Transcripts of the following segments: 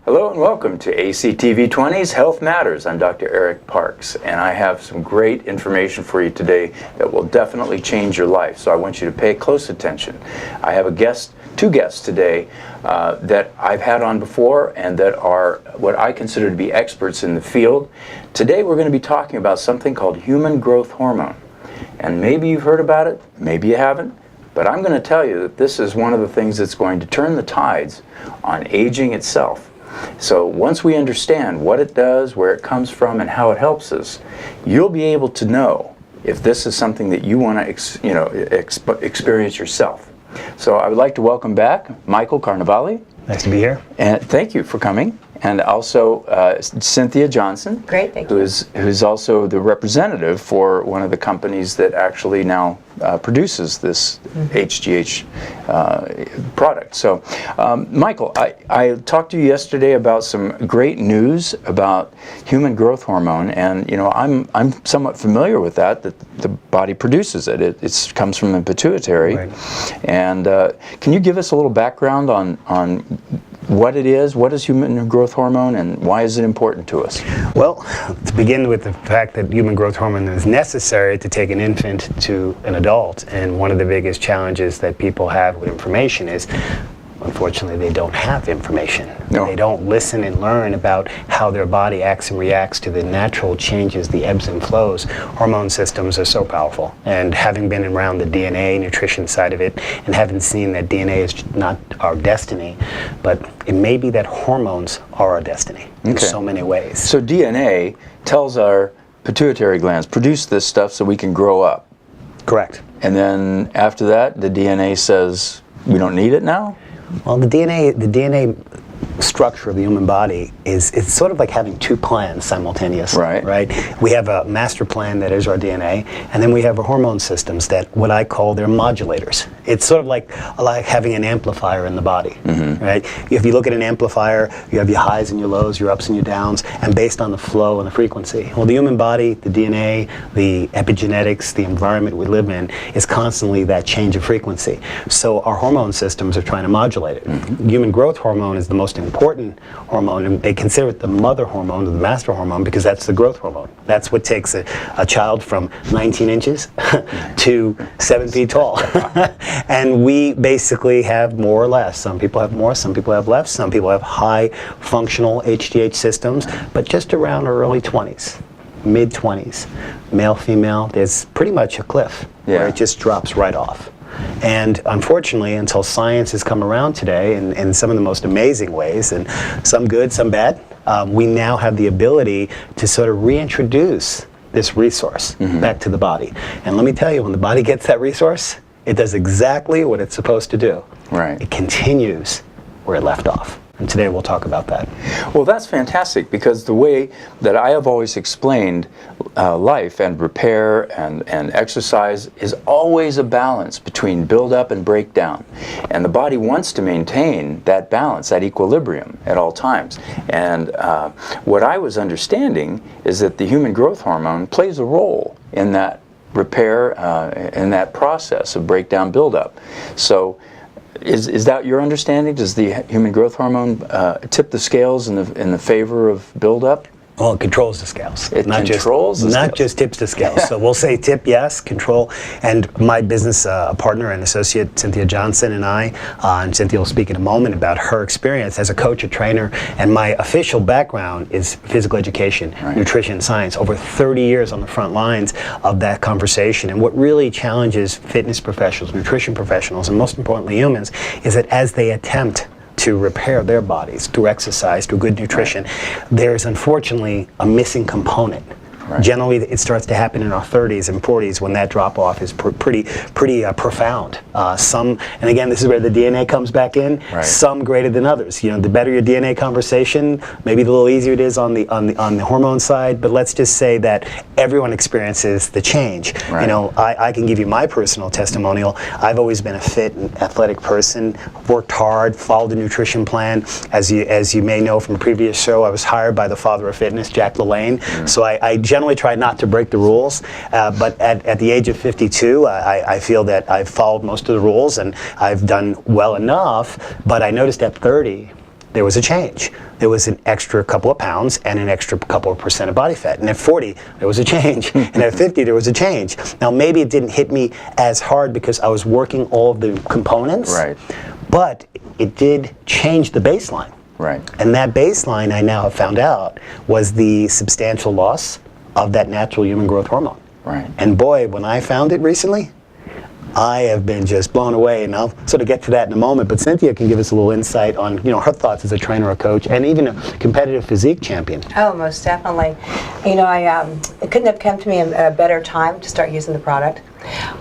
Hello and welcome to ACTV 20's Health Matters. I'm Dr. Erich Parks, and I have some great information for you today that will definitely change your life, so I want you to pay close attention. I have two guests today that I've had on before and that are what I consider to be experts in the field. Today we're going to be talking about something called human growth hormone. And maybe you've heard about it, maybe you haven't, but I'm going to tell you that this is one of the things that's going to turn the tides on aging itself. So once we understand what it does, where it comes from, and how it helps us, you'll be able to know if this is something that you want to experience yourself. So I would like to welcome back Michael Carnevale. Nice to be here. And thank you for coming. And also Cynthia Johnson. Great, thank you. Who's also the representative for one of the companies that actually now produces this HGH product. So, Michael, I talked to you yesterday about some great news about human growth hormone, and I'm somewhat familiar with that the body produces it. It comes from the pituitary. Right. And can you give us a little background on what it is, what is human growth hormone, and why is it important to us? Well, to begin with the fact that human growth hormone is necessary to take an infant to an adult, and one of the biggest challenges that people have with information is, unfortunately, they don't have information. No. They don't listen and learn about how their body acts and reacts to the natural changes, the ebbs and flows. Hormone systems are so powerful, and having been around the DNA nutrition side of it, and having seen that DNA is not our destiny, but it may be that hormones are our destiny in so many ways. So DNA tells our pituitary glands, produce this stuff so we can grow up. Correct. And then after that, the DNA says, we don't need it now? Well, the DNA structure of the human body it's sort of like having two plans simultaneously. Right? We have a master plan that is our DNA, and then we have our hormone systems that what I call they're modulators. It's sort of like having an amplifier in the body. Right? If you look at an amplifier, you have your highs and your lows, your ups and your downs, and based on the flow and the frequency. Well, the human body, the DNA, the epigenetics, the environment we live in is constantly that change of frequency. So our hormone systems are trying to modulate it. Human growth hormone is the most important hormone, and they consider it the mother hormone or the master hormone because that's the growth hormone. That's what takes a child from 19 inches to 7 feet tall. And we basically have more or less. Some people have more, some people have less, some people have high functional HGH systems, but just around our early 20s, mid 20s, male, female, there's pretty much a cliff where it just drops right off. And unfortunately, until science has come around today in some of the most amazing ways, and some good, some bad, we now have the ability to sort of reintroduce this resource back to the body. And let me tell you, when the body gets that resource, it does exactly what it's supposed to do. Right. It continues where it left off. And today we'll talk about that. Well, that's fantastic, because the way that I have always explained life and repair and exercise is always a balance between build-up and breakdown. And the body wants to maintain that balance, that equilibrium at all times. And what I was understanding is that the human growth hormone plays a role in that repair, in that process of breakdown build-up. So is that your understanding? Does the human growth hormone tip the scales in the favor of buildup? Well, it controls the scales. It controls the scales. Not just tips the scales. So we'll say tip, yes, control. And my business partner and associate, Cynthia Johnson, and I, and Cynthia will speak in a moment about her experience as a coach, a trainer, and my official background is physical education, nutrition, science, over 30 years on the front lines of that conversation. And what really challenges fitness professionals, nutrition professionals, and most importantly humans, is that as they attempt to repair their bodies through exercise, through good nutrition, there's unfortunately a missing component. Generally, it starts to happen in our 30s and 40s when that drop-off is pretty profound. Some, and again, this is where the DNA comes back in. Some greater than others. You know, the better your DNA conversation, maybe the little easier it is on the hormone side. But let's just say that everyone experiences the change. You know, I can give you my personal testimonial. I've always been a fit and athletic person. Worked hard, followed a nutrition plan. As you may know from a previous show, I was hired by the father of fitness, Jack LaLanne. So I generally try not to break the rules, but at the age of 52, I feel that I've followed most of the rules and I've done well enough, but I noticed at 30 there was a change. There was an extra couple of pounds and an extra couple of % of body fat. And at 40, there was a change. And at 50, there was a change. Now, maybe it didn't hit me as hard because I was working all of the components. Right. But it did change the baseline. Right. And that baseline, I now have found out, was the substantial loss of that natural human growth hormone. Right. And boy, when I found it recently, I have been just blown away, and I'll sort of get to that in a moment, but Cynthia can give us a little insight on, her thoughts as a trainer or coach, and even a competitive physique champion. Oh, most definitely. It couldn't have come to me at a better time to start using the product.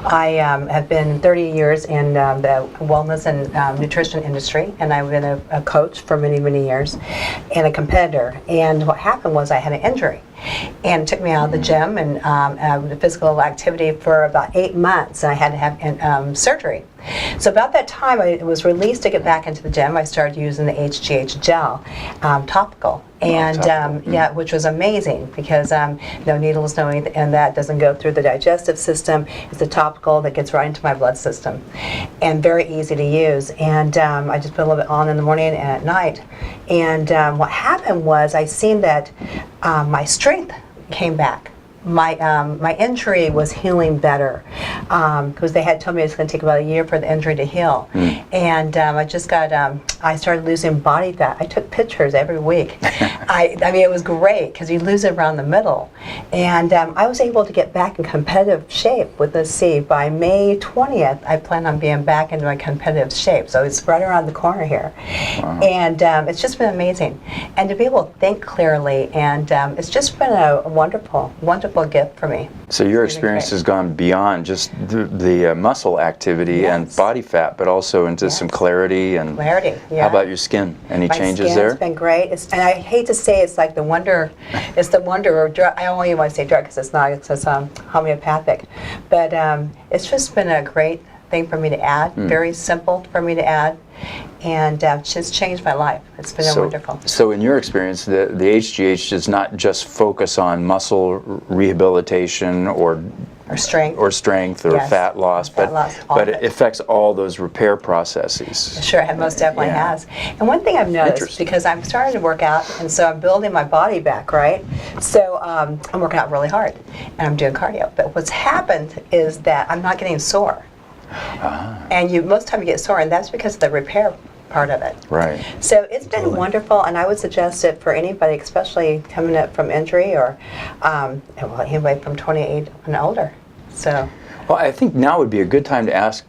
I have been 30 years in the wellness and nutrition industry, and I've been a coach for many, many years, and a competitor. And what happened was I had an injury, and it took me out of the gym and the physical activity for about 8 months, and I had to have surgery. So about that time, I was released to get back into the gym. I started using the HGH gel topical. And yeah, which was amazing because no needles, no anything, and that doesn't go through the digestive system. It's a topical that gets right into my blood system, and very easy to use. And I just put a little bit on in the morning and at night. And what happened was I seen that my strength came back. My injury was healing better because they had told me it's going to take about a year for the injury to heal. And I just got, I started losing body fat. I took pictures every week. I mean, it was great because you lose it around the middle. And I was able to get back in competitive shape with this seed. By May 20th, I plan on being back into my competitive shape. So it's right around the corner here. Wow. And it's just been amazing. And to be able to think clearly, and it's just been a wonderful, wonderful gift for me. So your experience has gone beyond just the muscle activity and body fat, but also into some clarity and yeah. How about your skin? Any changes there? My skin's been great. And I hate to say it's like the wonder, it's the wonder of drug. I don't even want to say drug because it's not. It's homeopathic, but it's just been a great thing for me to add. Very simple for me to add. And it's just changed my life. It's been wonderful. So in your experience, the HGH does not just focus on muscle rehabilitation or strength or fat loss, but it affects all those repair processes. Sure, it most definitely has. And one thing I've noticed, because I'm starting to work out, and so I'm building my body back, right? So I'm working out really hard, and I'm doing cardio. But what's happened is that I'm not getting sore. And most of the time you get sore, and that's because of the repair part of it. Right. So it's been wonderful, and I would suggest it for anybody, especially coming up from injury or anybody from 28 and older. So. Well, I think now would be a good time to ask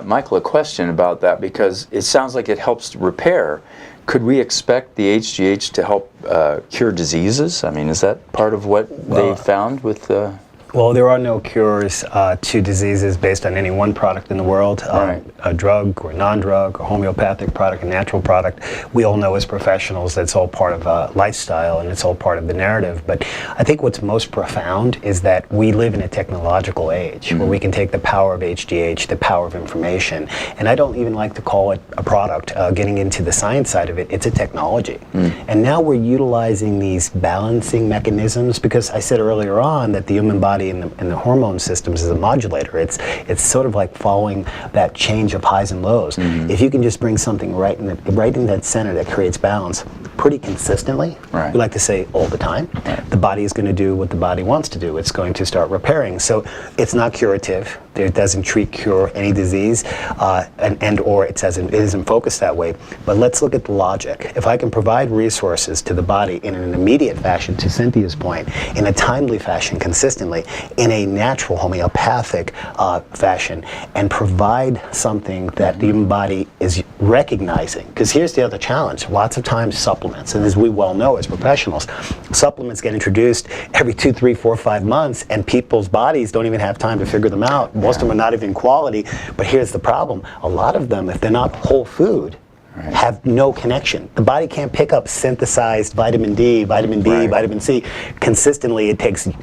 Michael a question about that, because it sounds like it helps repair. Could we expect the HGH to help cure diseases? I mean, is that part of what they found with the... Well, there are no cures to diseases based on any one product in the world, a drug or non-drug, a homeopathic product, a natural product. We all know as professionals that's all part of a lifestyle and it's all part of the narrative. But I think what's most profound is that we live in a technological age where we can take the power of HGH, the power of information, and I don't even like to call it a product. Getting into the science side of it, it's a technology. And now we're utilizing these balancing mechanisms, because I said earlier on that the human body in the hormone systems is a modulator. It's sort of like following that change of highs and lows. If you can just bring something right in that center that creates balance pretty consistently, we like to say all the time, the body is going to do what the body wants to do. It's going to start repairing. So it's not curative. It doesn't cure any disease, or it isn't focused that way. But let's look at the logic. If I can provide resources to the body in an immediate fashion, to Cynthia's point, in a timely fashion, consistently, in a natural homeopathic fashion, and provide something that the human body is recognizing. Because here's the other challenge. Lots of times supplements, and as we well know as professionals, supplements get introduced every 2, 3, 4, 5 months, and people's bodies don't even have time to figure them out. Most of them are not even quality, but here's the problem. A lot of them, if they're not whole food, have no connection. The body can't pick up synthesized vitamin D, vitamin B, vitamin C consistently. It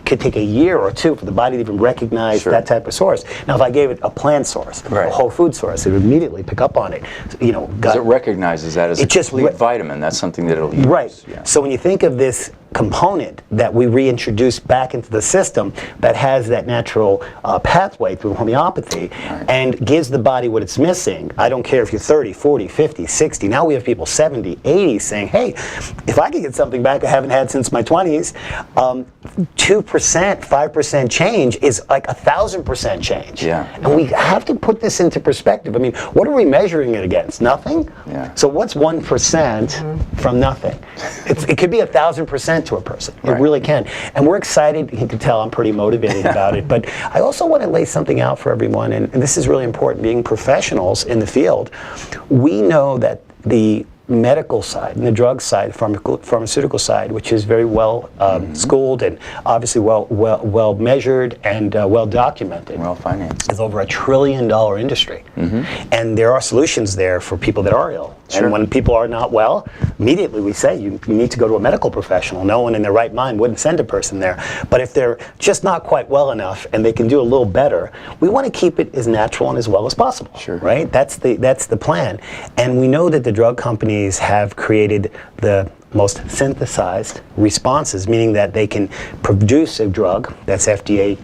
could take a year or two for the body to even recognize that type of source. Now, if I gave it a plant source, a whole food source, it would immediately pick up on it. Because it recognizes that as a complete vitamin. That's something that it'll use. So when you think of this component that we reintroduce back into the system that has that natural pathway through homeopathy and gives the body what it's missing. I don't care if you're 30, 40, 50, 60. Now we have people 70, 80 saying, hey, if I could get something back I haven't had since my 20s, 2%, 5% change is like 1,000% change. And we have to put this into perspective. I mean, what are we measuring it against? Nothing? So what's 1% from nothing? It could be 1,000% to a person. It really can. And we're excited. You can tell I'm pretty motivated about it. But I also want to lay something out for everyone, and this is really important. Being professionals in the field, we know that the medical side and the drug side, pharmaceutical side, which is very well schooled and obviously well measured and well documented, well financed, is over $1 trillion industry. And there are solutions there for people that are ill. And when people are not well, immediately we say you need to go to a medical professional. No one in their right mind wouldn't send a person there. But if they're just not quite well enough and they can do a little better, we want to keep it as natural and as well as possible. Right? That's the plan. And we know that the drug companies have created the most synthesized responses, meaning that they can produce a drug that's FDA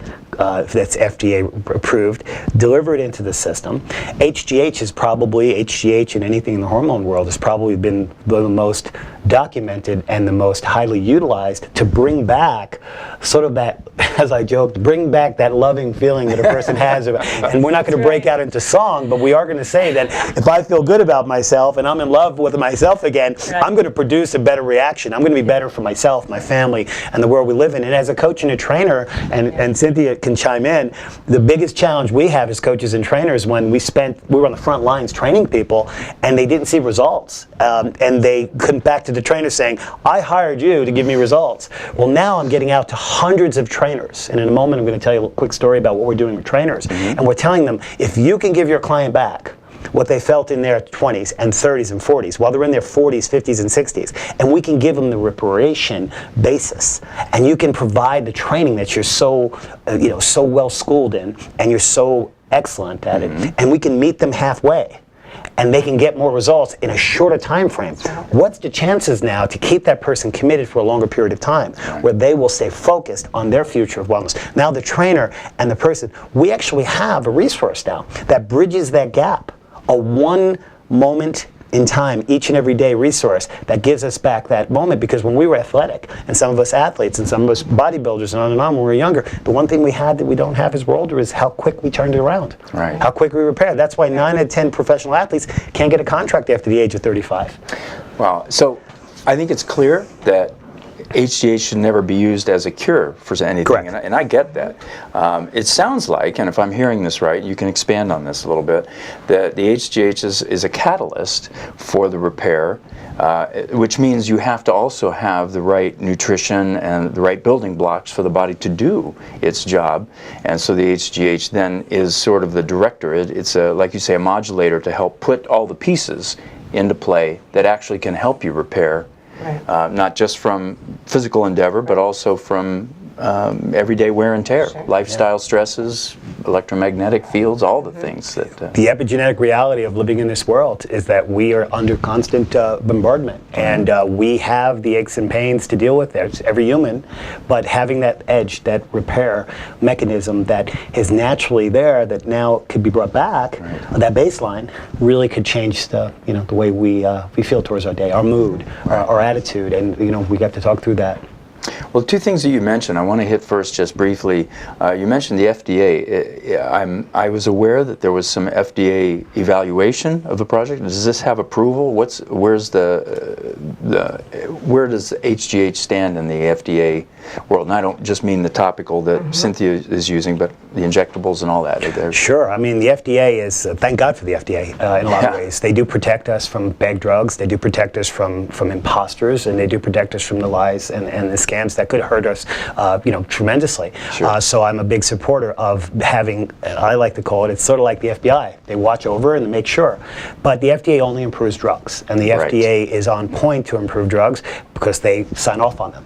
approved, deliver it into the system. HGH and anything in the hormone world has probably been the most documented and the most highly utilized to bring back sort of that, as I joked, bring back that loving feeling that a person has about, and we're not going to break out into song, but we are going to say that if I feel good about myself and I'm in love with myself again, I'm going to produce a better reaction. I'm going to be better for myself, my family, and the world we live in. And as a coach and a trainer, and Cynthia can chime in, the biggest challenge we have as coaches and trainers when we were on the front lines training people and they didn't see results, and they couldn't back to the trainer saying, I hired you to give me results. Well, now I'm getting out to hundreds of trainers, and in a moment I'm going to tell you a quick story about what we're doing with trainers, and we're telling them, if you can give your client back what they felt in their 20s and 30s and 40s while they're in their 40s, 50s, and 60s, and we can give them the reparation basis, and you can provide the training that you're so so well schooled in and you're so excellent at it, and we can meet them halfway and they can get more results in a shorter time frame. What's the chances now to keep that person committed for a longer period of time where they will stay focused on their future of wellness? Now the trainer and the person, we actually have a resource now that bridges that gap, a one moment in time, each and every day resource that gives us back that moment. Because when we were athletic, and some of us athletes and some of us bodybuilders and on when we were younger, the one thing we had that we don't have as we're older is how quick we turned it around, how quick we repaired. That's why 9 out of 10 professional athletes can't get a contract after the age of 35. Wow. So I think it's clear that HGH should never be used as a cure for anything, and I get that. It sounds like, and if I'm hearing this right, you can expand on this a little bit, that the HGH is a catalyst for the repair, which means you have to also have the right nutrition and the right building blocks for the body to do its job. And so the HGH then is sort of the director. It's like you say, a modulator to help put all the pieces into play that actually can help you repair. Not just from physical endeavor, but also from everyday wear and tear, lifestyle stresses, electromagnetic fields, all the things that... The epigenetic reality of living in this world is that we are under constant bombardment, and we have the aches and pains to deal with it. It's every human, but having that edge, that repair mechanism that is naturally there, that now could be brought back, that baseline really could change the the way we feel towards our day, our mood, our attitude, and we got to talk through that. Well, two things that you mentioned, I want to hit first just briefly. You mentioned the FDA. I was aware that there was some FDA evaluation of the project. Does this have approval? Where does HGH stand in the FDA world? And I don't just mean the topical that Cynthia is using, but the injectables and all that. Sure. I mean, the FDA is, thank God for the FDA in a lot of ways. They do protect us from bad drugs. They do protect us from imposters, and they do protect us from the lies and the scams that could hurt us, tremendously. So I'm a big supporter of having, I like to call it, it's sort of like the FBI. They watch over and make sure. But the FDA only improves drugs, and the FDA is on point to improve drugs because they sign off on them.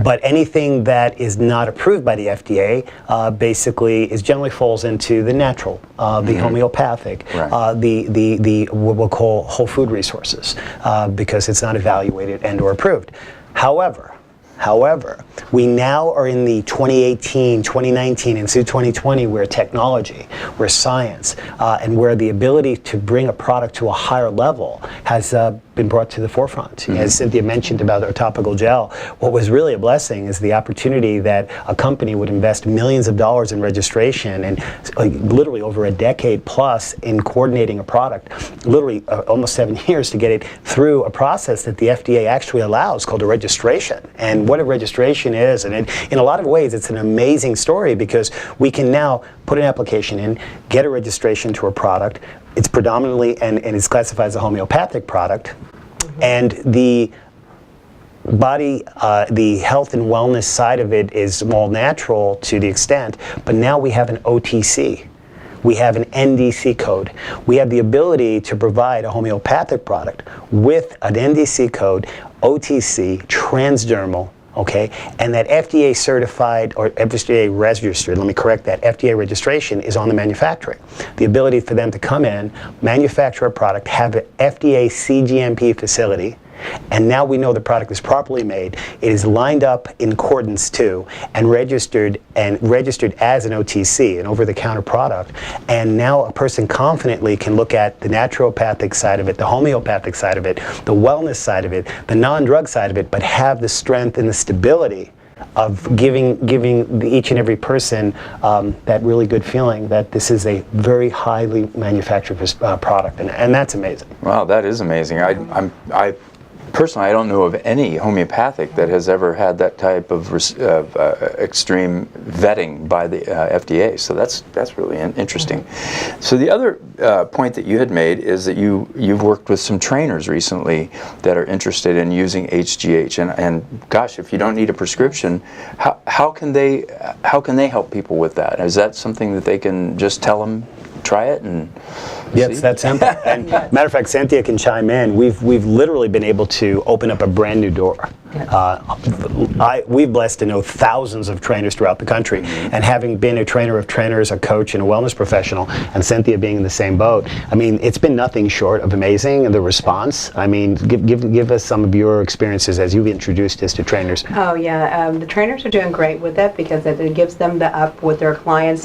But anything that is not approved by the FDA basically generally falls into the natural, the homeopathic, the what we'll call whole food resources, because it's not evaluated and or approved. However, However, we now are in the 2018, 2019, and through 2020 where technology, where science, and where the ability to bring a product to a higher level has been brought to the forefront. Mm-hmm. As Cynthia mentioned about our topical gel, what was really a blessing is the opportunity that a company would invest millions of dollars in registration and literally over a decade plus in coordinating a product, literally almost 7 years to get it through a process that the FDA actually allows called a registration. And what a registration is, and in a lot of ways it's an amazing story because we can now put an application in, get a registration to a product. It's predominantly, and it's classified as a homeopathic product, mm-hmm. and the body, the health and wellness side of it is all natural to the extent, but now we have an OTC. We have an NDC code. We have the ability to provide a homeopathic product with an NDC code, OTC, transdermal, okay, and that FDA certified or FDA registered, let me correct that, FDA registration is on the manufacturing. The ability for them to come in, manufacture a product, have an FDA CGMP facility, and now we know the product is properly made. It is lined up in accordance to and registered as an OTC, an over-the-counter product. And now a person confidently can look at the naturopathic side of it, the homeopathic side of it, the wellness side of it, the non-drug side of it, but have the strength and the stability of giving each and every person that really good feeling that this is a very highly manufactured product, and that's amazing. Wow, that is amazing. I personally, I don't know of any homeopathic that has ever had that type of extreme vetting by the FDA. So that's really interesting. Mm-hmm. So the other point that you had made is that you've worked with some trainers recently that are interested in using HGH. And gosh, if you don't need a prescription, how can they help people with that? Is that something that they can just tell them? Try it and yeah, it's that simple. And matter of fact, Cynthia can chime in. We've literally been able to open up a brand new door. We're blessed to know thousands of trainers throughout the country, and having been a trainer of trainers, a coach, and a wellness professional, and Cynthia being in the same boat, I mean, it's been nothing short of amazing. The response. I mean, give us some of your experiences as you've introduced this to trainers. Oh yeah, the trainers are doing great with it because it gives them the up with their clients,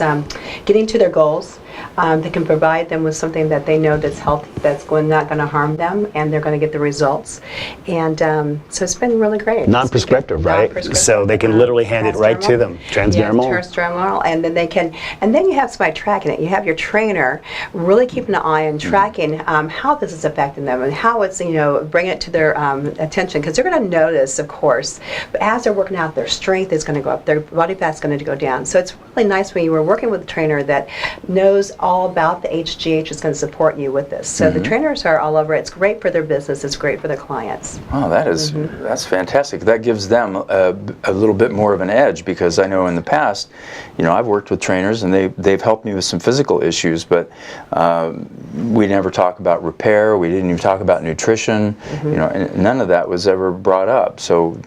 getting to their goals. They can provide them with something that they know that's healthy, that's not going to harm them, and they're going to get the results. And so it's been really great. Non-prescriptive, right? Non-prescriptive. So they can literally hand it right to them. Transdermal. Yes, transdermal, and then you have somebody tracking it. You have your trainer really keeping an eye on tracking how this is affecting them and how it's bringing it to their attention, because they're going to notice, of course. But as they're working out, their strength is going to go up, their body fat's going to go down. So it's really nice when you were working with a trainer that knows all about the HGH, is going to support you with this. So the trainers are all over it. It's great for their business. It's great for their clients. Oh, that's fantastic. That gives them a little bit more of an edge, because I know in the past, I've worked with trainers and they've helped me with some physical issues, but we never talk about repair. We didn't even talk about nutrition. And none of that was ever brought up. So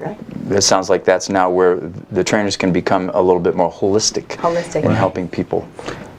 it sounds like that's now where the trainers can become a little bit more holistic in helping people.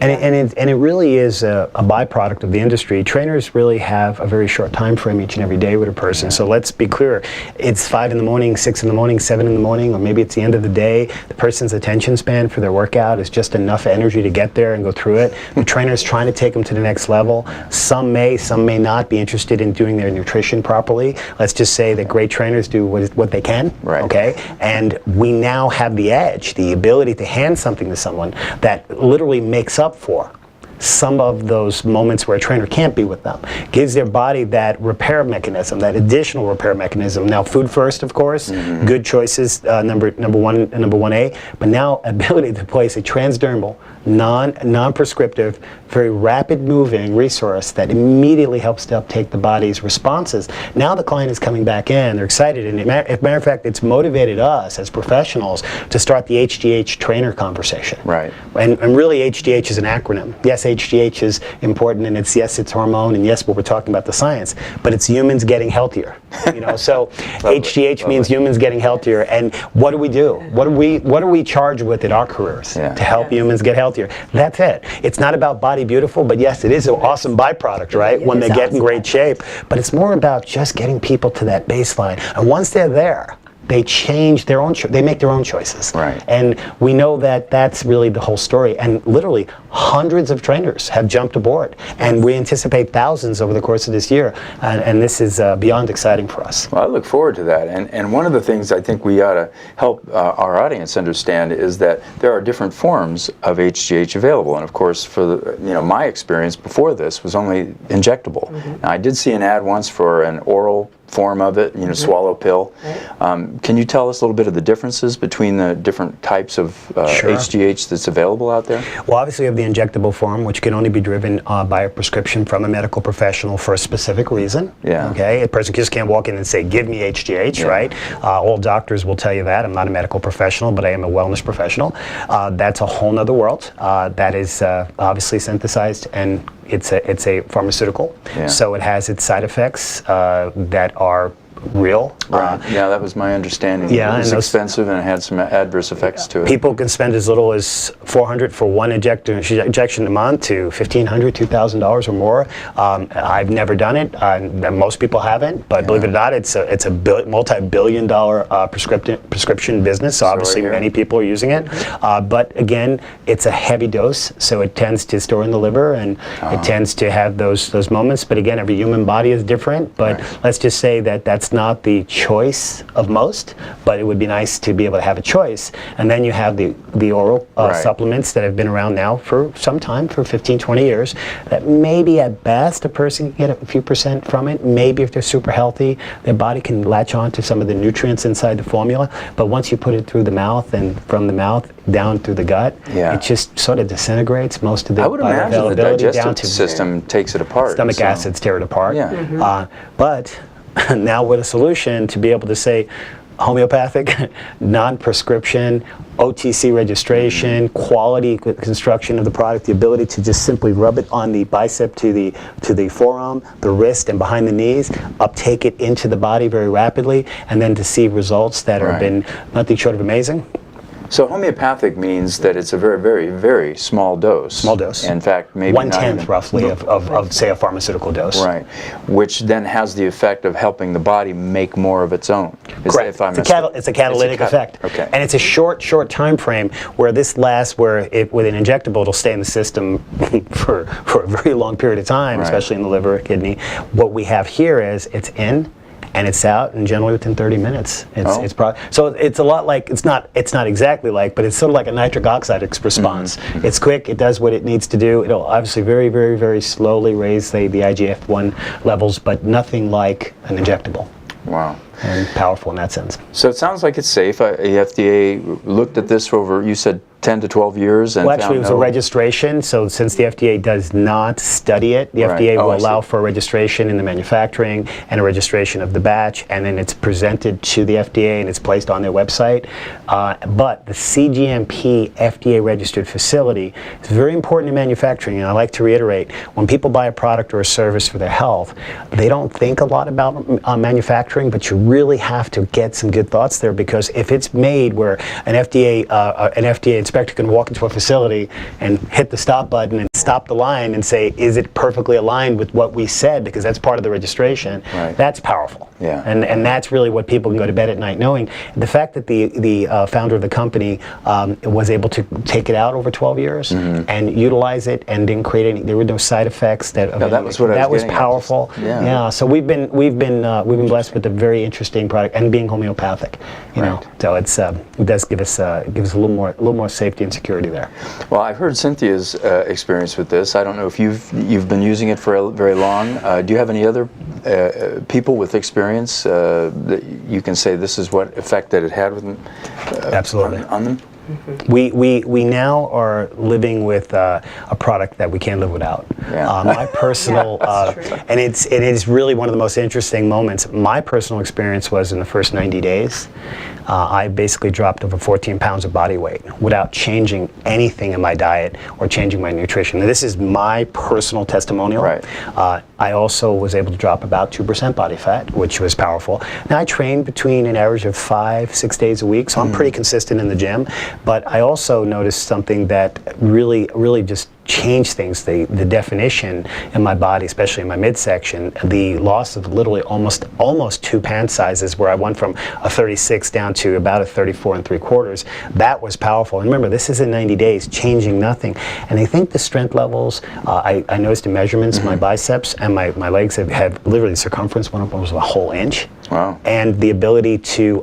And it really is a byproduct of the industry. Trainers really have a very short time frame each and every day with a person. So let's be clear. It's 5 in the morning, 6 in the morning, 7 in the morning, or maybe it's the end of the day. The person's attention span for their workout is just enough energy to get there and go through it. The trainer's trying to take them to the next level. Some may not be interested in doing their nutrition properly. Let's just say that great trainers do what they can. Right. Okay? And we now have the edge, the ability to hand something to someone that literally makes up for some of those moments where a trainer can't be with them. Gives their body that repair mechanism, that additional repair mechanism. Now, food first, of course. Good choices, number 1A. But now, ability to place a transdermal, non-prescriptive, very rapid-moving resource that immediately helps to uptake the body's responses. Now the client is coming back in. They're excited, and as a matter of fact, it's motivated us as professionals to start the HGH trainer conversation. Right. And really, HGH is an acronym. Yes, HGH is important, and it's hormone, and yes, but we're talking about the science, but it's humans getting healthier. So HGH means humans getting healthier. And what do we do? What are we charged with in our careers to help humans get healthier? That's it. It's not about body beautiful, but yes, it is an awesome byproduct, right? When they get in great shape. But it's more about just getting people to that baseline. And once they're there, they change their own, they make their own choices. Right. And we know that that's really the whole story. And literally hundreds of trainers have jumped aboard. And we anticipate thousands over the course of this year. And this is beyond exciting for us. Well, I look forward to that. And one of the things I think we ought to help our audience understand is that there are different forms of HGH available. And of course, for the, my experience before this was only injectable. Now, I did see an ad once for an oral form of it, swallow pill. Right. Can you tell us a little bit of the differences between the different types of Sure. HGH that's available out there? Well, obviously we have the injectable form, which can only be driven by a prescription from a medical professional for a specific reason. Yeah. Okay. A person just can't walk in and say, "Give me HGH," Yeah. right? All doctors will tell you that. I'm not a medical professional, but I am a wellness professional. That's a whole nother world. That is obviously synthesized, and it's a pharmaceutical. Yeah. So it has its side effects that are real. Right. Yeah, that was my understanding. Yeah, it was and those- expensive and it had some adverse effects to it. People can spend as little as $400 for one injection a month to $1,500, $2,000 or more. I've never done it. Most people haven't, but believe it or not, it's a multi-billion-dollar prescription business. So obviously, many people are using it. But again, it's a heavy dose, so it tends to store in the liver, and it tends to have those moments. But again, every human body is different. But let's just say that that's not the choice of most, but it would be nice to be able to have a choice. And then you have the oral supplements that have been around now for some time, for 15, 20 years, that maybe at best a person can get a few percent from it. Maybe if they're super healthy, their body can latch on to some of the nutrients inside the formula. But once you put it through the mouth and from the mouth down through the gut, it just sort of disintegrates most of the I would imagine the bioavailability down digestive to system takes it apart. stomach acids tear it apart. Yeah. But now with a solution to be able to say homeopathic, non-prescription, OTC registration, quality construction of the product, the ability to just simply rub it on the bicep to the forearm, the wrist, and behind the knees, uptake it into the body very rapidly, and then to see results that have been nothing short of amazing. So homeopathic means that it's a very, very, very small dose. Small dose. In fact, maybe 1/10 roughly of say a pharmaceutical dose. Right, which then has the effect of helping the body make more of its own. Correct. It's a catalytic effect. Okay. And it's a short time frame where this lasts, where with an injectable it'll stay in the system for a very long period of time, especially in the liver, kidney. What we have here is it's in and it's out, and generally within 30 minutes. So it's a lot like, it's not exactly like, but it's sort of like a nitric oxide response. It's quick, it does what it needs to do. It'll obviously very, very, very slowly raise the IGF-1 levels, but nothing like an injectable. Wow. And powerful in that sense. So it sounds like it's safe. The FDA looked at this for over, you said, 10 to 12 years? And well, actually, it was a registration, so since the FDA does not study it, the FDA will allow for a registration in the manufacturing and a registration of the batch, and then it's presented to the FDA and it's placed on their website. But the CGMP FDA-registered facility is very important in manufacturing, and I like to reiterate, when people buy a product or a service for their health, they don't think a lot about manufacturing, but you really have to get some good thoughts there, because if it's made where an FDA inspector can walk into a facility and hit the stop button and stop the line and say, is it perfectly aligned with what we said, because that's part of the registration, that's powerful. Yeah. And that's really what people can go to bed at night knowing. The fact that the founder of the company was able to take it out over 12 years and utilize it and didn't create any, there were no side effects. That was powerful. Yeah. So we've been blessed with a very interesting product, and being homeopathic, you know. So it does give us a little more safety and security there. Well, I've heard Cynthia's experience with this. I don't know if you've been using it for very long. Do you have any other people with experience that you can say this is what effect that it had with them? Absolutely. On them? We now are living with a product that we can't live without. My personal, and it is really one of the most interesting moments. My personal experience was in the first 90 days. I basically dropped over 14 pounds of body weight without changing anything in my diet or changing my nutrition. And this is my personal testimonial. I also was able to drop about 2% body fat, which was powerful. Now I train between an average of 5-6 days a week, so I'm pretty consistent in the gym. But I also noticed something that really just change things. The definition in my body, especially in my midsection, the loss of literally almost 2 pant sizes, where I went from a 36 down to about a 34 3/4. That was powerful. And remember, this is in 90 days, changing nothing. And I think the strength levels, I noticed in measurements, my biceps and my legs have literally, the circumference went up almost a whole inch. Wow. And the ability to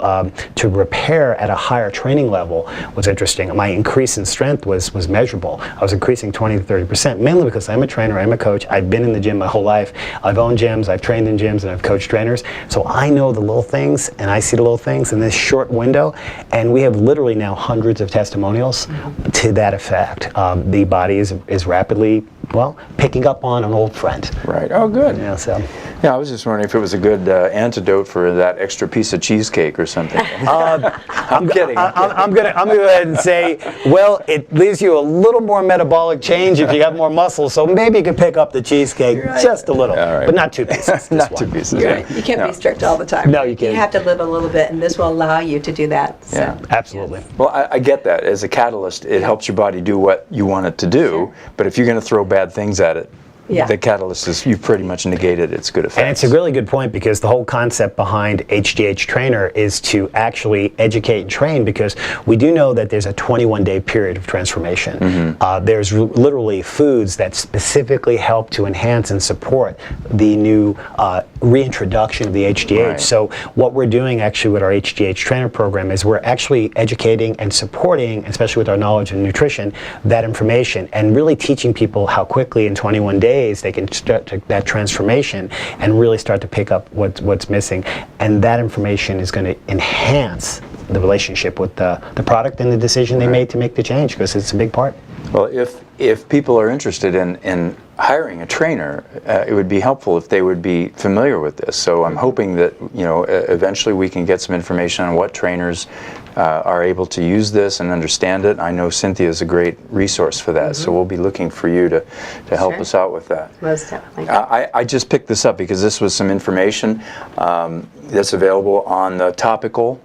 repair at a higher training level was interesting. My increase in strength was measurable. I was increasing 20 to 30%, mainly because I'm a trainer, I'm a coach, I've been in the gym my whole life, I've owned gyms, I've trained in gyms, and I've coached trainers. So I know the little things, and I see the little things in this short window, and we have literally now hundreds of testimonials to that effect. The body is rapidly, well, picking up on an old friend. Right. Oh, good. Yeah, so. Yeah, I was just wondering if it was a good antidote for that extra piece of cheesecake or something. I'm kidding. I'm gonna go ahead and say, well, it leaves you a little more metabolic change if you have more muscle, so maybe you can pick up the cheesecake just a little, but not 2 pieces. Not 2 pieces. Right. You can't be strict all the time. No, you can't. You have to live a little bit, and this will allow you to do that. So. Yeah. Absolutely. Well, I get that. As a catalyst, it helps your body do what you want it to do, but if you're going to throw bad things at it, the catalyst is, you've pretty much negated its good effects. And it's a really good point, because the whole concept behind HGH Trainer is to actually educate and train, because we do know that there's a 21-day period of transformation. There's literally foods that specifically help to enhance and support the new reintroduction of the HGH. Right. So what we're doing actually with our HGH Trainer program is we're actually educating and supporting, especially with our knowledge in nutrition, that information, and really teaching people how quickly in 21 days they can start that transformation and really start to pick up what's missing. And that information is going to enhance the relationship with the product and the decision they made to make the change, because it's a big part. Well, if people are interested in hiring a trainer, it would be helpful if they would be familiar with this. So I'm hoping that eventually we can get some information on what trainers are able to use this and understand it. I know Cynthia is a great resource for that, so we'll be looking for you to help us out with that. Most definitely. I just picked this up because this was some information that's available on the topical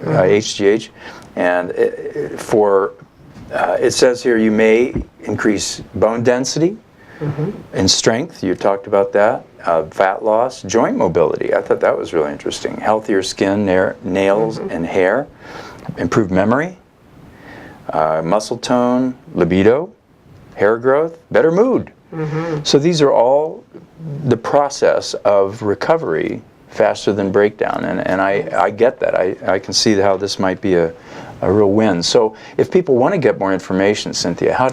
HGH, and it says here you may increase bone density and strength. You talked about that. Fat loss, joint mobility. I thought that was really interesting. Healthier skin, nails, and hair. Improved memory, muscle tone, libido, hair growth, better mood. So these are all the process of recovery faster than breakdown, and I get that. I can see how this might be a real win. So if people want to get more information, Cynthia, how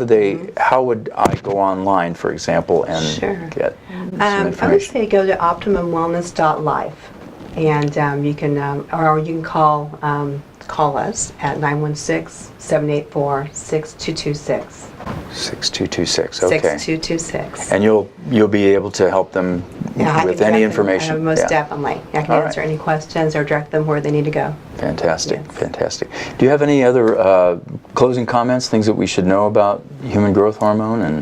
would I go online, for example, and get some information? I would say go to optimumwellness.life, and you can or you can call us at 916-784-6226. 6226. Okay. 6226. And you'll be able to help them with any information. Most definitely. I can answer any questions or direct them where they need to go. Fantastic, fantastic. Do you have any other closing comments, things that we should know about human growth hormone?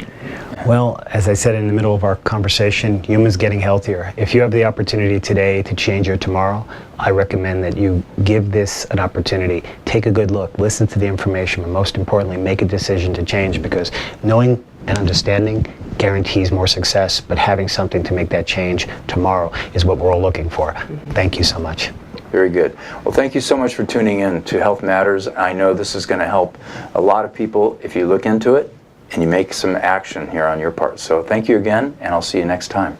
Well, as I said in the middle of our conversation, humans getting healthier. If you have the opportunity today to change your tomorrow, I recommend that you give this an opportunity. Take a good look, listen to the information, but most importantly, make a decision to change, because knowing and understanding guarantees more success, but having something to make that change tomorrow is what we're all looking for. Thank you so much. Very good. Well, thank you so much for tuning in to Health Matters. I know this is going to help a lot of people if you look into it and you make some action here on your part. So thank you again, and I'll see you next time.